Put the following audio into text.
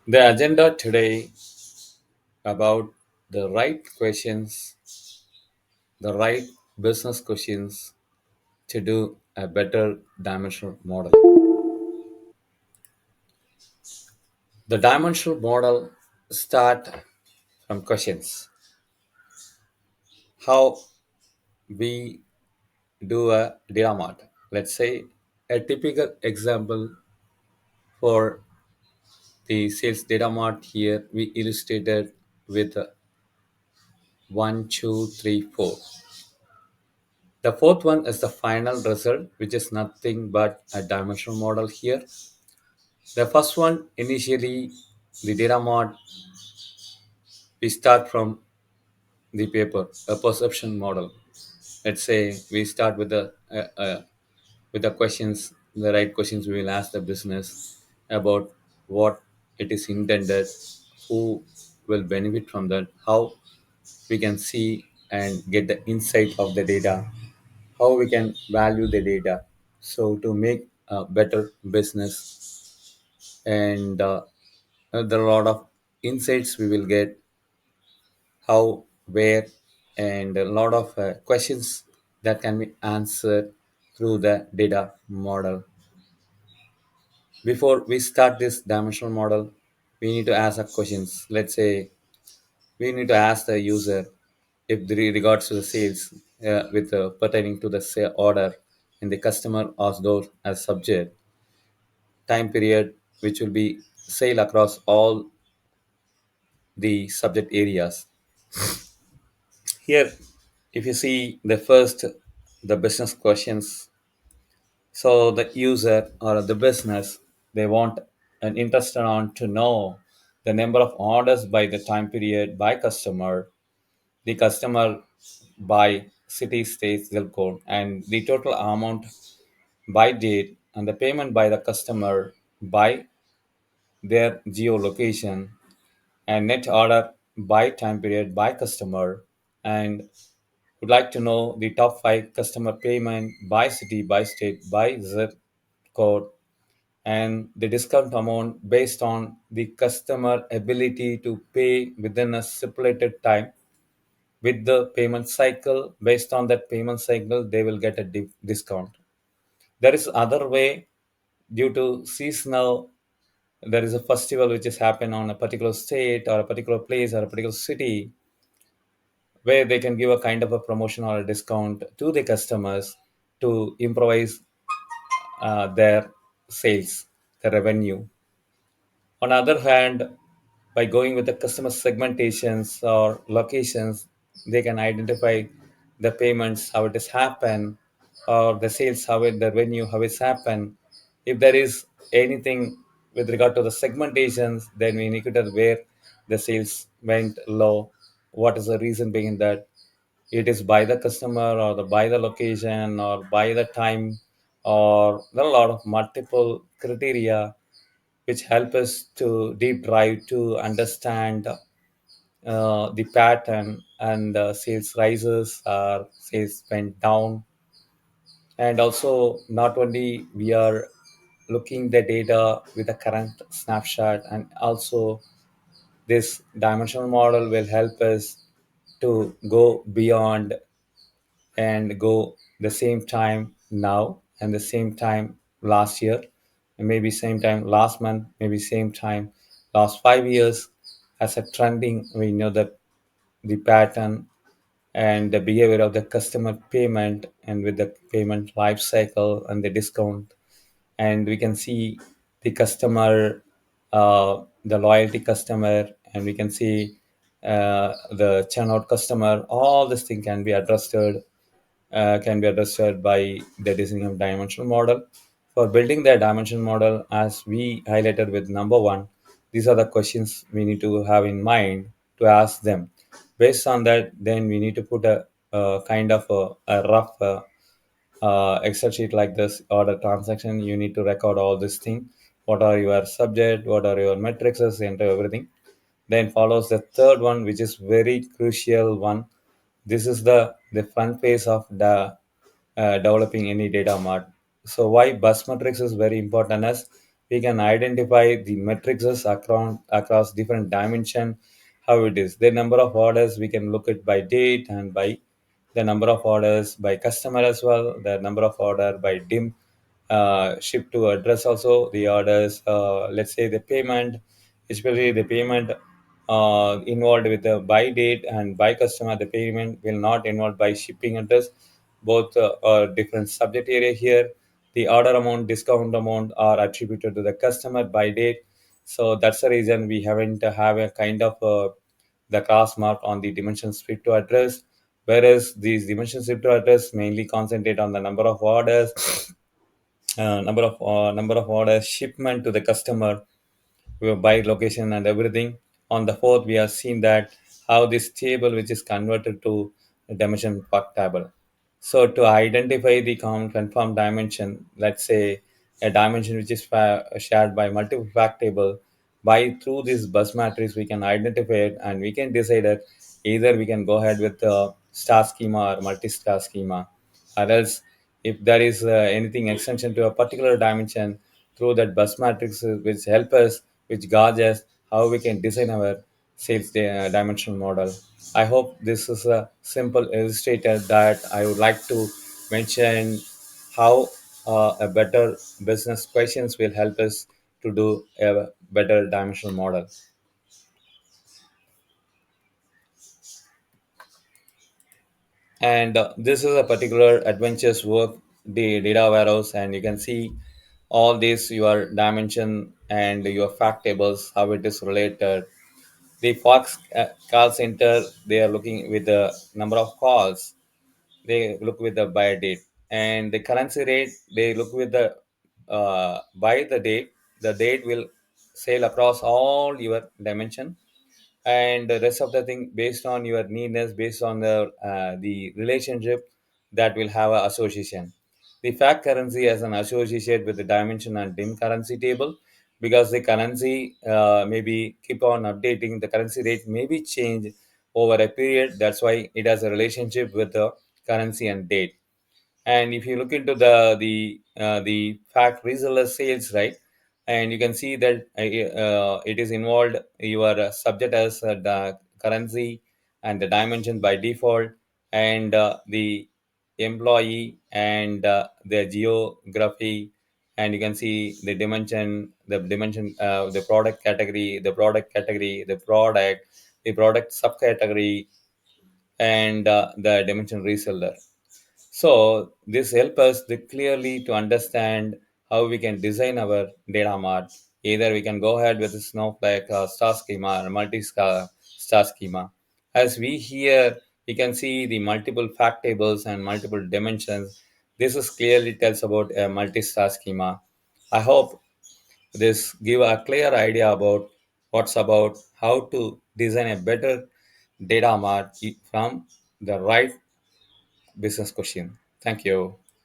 The agenda today about the right questions, the right business questions to do a better dimensional model. The dimensional model start from questions. How we do a data mart. Let's say a typical example for the sales data mart here we illustrated with one, two, three, four. The fourth one is the final result, which is nothing but a dimensional model here. The first one, initially, the data mod, we start from the paper, a perception model. Let's say we start with the questions, the right questions we will ask the business about what it is intended, who will benefit from that, how we can see and get the insight of the data, how we can value the data. So to make a better business and there are a lot of insights we will get, how, where, and a lot of questions that can be answered through the data model. Before we start this dimensional model, we need to ask our questions. Let's say we need to ask the user if the regards to the sales with pertaining to the order and the customer as those as subject time period which will be sale across all the subject areas. Here, if you see the first, the business questions, so the user or the business, they want an interested on to know the number of orders by the time period by customer, the customer by city, state, zip code, and the total amount by date, and the payment by the customer by their geolocation, and net order by time period by customer, and would like to know the top five customer payment by city, by state, by zip code, and the discount amount based on the customer ability to pay within a stipulated time. With the payment cycle, based on that payment cycle, they will get a discount. There is other way due to seasonal. There is a festival which is happen on a particular state or a particular place or a particular city where they can give a kind of a promotion or a discount to the customers to improvise their sales, the revenue. On the other hand, by going with the customer segmentations or locations, they can identify the payments, how it has happened, or the sales, how it, the revenue, how it's happened. If there is anything with regard to the segmentations, then we need to tell where the sales went low, what is the reason behind that. It is by the customer or the by the location or by the time, or there are a lot of multiple criteria which help us to deep dive to understand the pattern and sales rises or sales went down. And also not only we are looking the data with the current snapshot, and also this dimensional model will help us to go beyond and go the same time now and the same time last year, and maybe same time last month, maybe same time last 5 years. As a trending, we know that the pattern and the behavior of the customer payment, and with the payment life cycle and the discount, and we can see the customer, the loyalty customer, and we can see the churn out customer. All this thing can be addressed by the design of dimensional model. For building the dimension model, as we highlighted with number one, these are the questions we need to have in mind to ask them. Based on that, then we need to put a kind of a rough Excel sheet like this or the transaction. You need to record all this thing. What are your subject? What are your metrics? Enter everything. Then follows the third one, which is very crucial one. This is the front phase of developing any data mart. So why bus metrics is very important as we can identify the matrices across different dimension, how it is. The number of orders we can look at by date and by the number of orders by customer as well, the number of order by dim ship to address also, the orders, let's say the payment, especially the payment involved with the buy date and buy customer, the payment will not involve by shipping address. Both are different subject area here. The order amount, discount amount are attributed to the customer by date. So that's the reason we haven't have a kind of the cross mark on the dimension split to address, whereas these dimension split to address mainly concentrate on the number of orders, number of orders, shipment to the customer, by location and everything. On the fourth, we have seen that how this table, which is converted to a dimension fact table. So to identify the common confirmed dimension, let's say a dimension which is shared by multiple fact table, by through this bus matrix we can identify it and we can decide that either we can go ahead with star schema or multi-star schema, or else if there is anything extension to a particular dimension through that bus matrix, which help us, which gauge us how we can design our sales dimensional model. I hope this is a simple illustrator that I would like to mention how a better business questions will help us to do a better dimensional model. And this is a particular adventures work, the data warehouse, and you can see all this your dimension and your fact tables, how it is related. The Fox call center, they are looking with the number of calls, they look with the buy date, and the currency rate they look with the buy the date. The date will sail across all your dimension, and the rest of the thing based on your needness, based on the relationship that will have a association. The fact currency as an associated with the dimension and dim currency table, because the currency maybe keep on updating, the currency rate may be changed over a period. That's why it has a relationship with the currency and date. And if you look into the fact reseller sales, right, and you can see that it is involved your subject as the currency and the dimension by default, and the employee and the geography, and you can see the product category, the product subcategory, and the dimension reseller. So this helps us clearly to understand how we can design our data mart. Either we can go ahead with a Snowflake star schema or multi-star star schema. As we here, we can see the multiple fact tables and multiple dimensions. This is clearly tells about a multi-star schema. I hope this give a clear idea about what's about how to design a better data mart from the right business question. Thank you.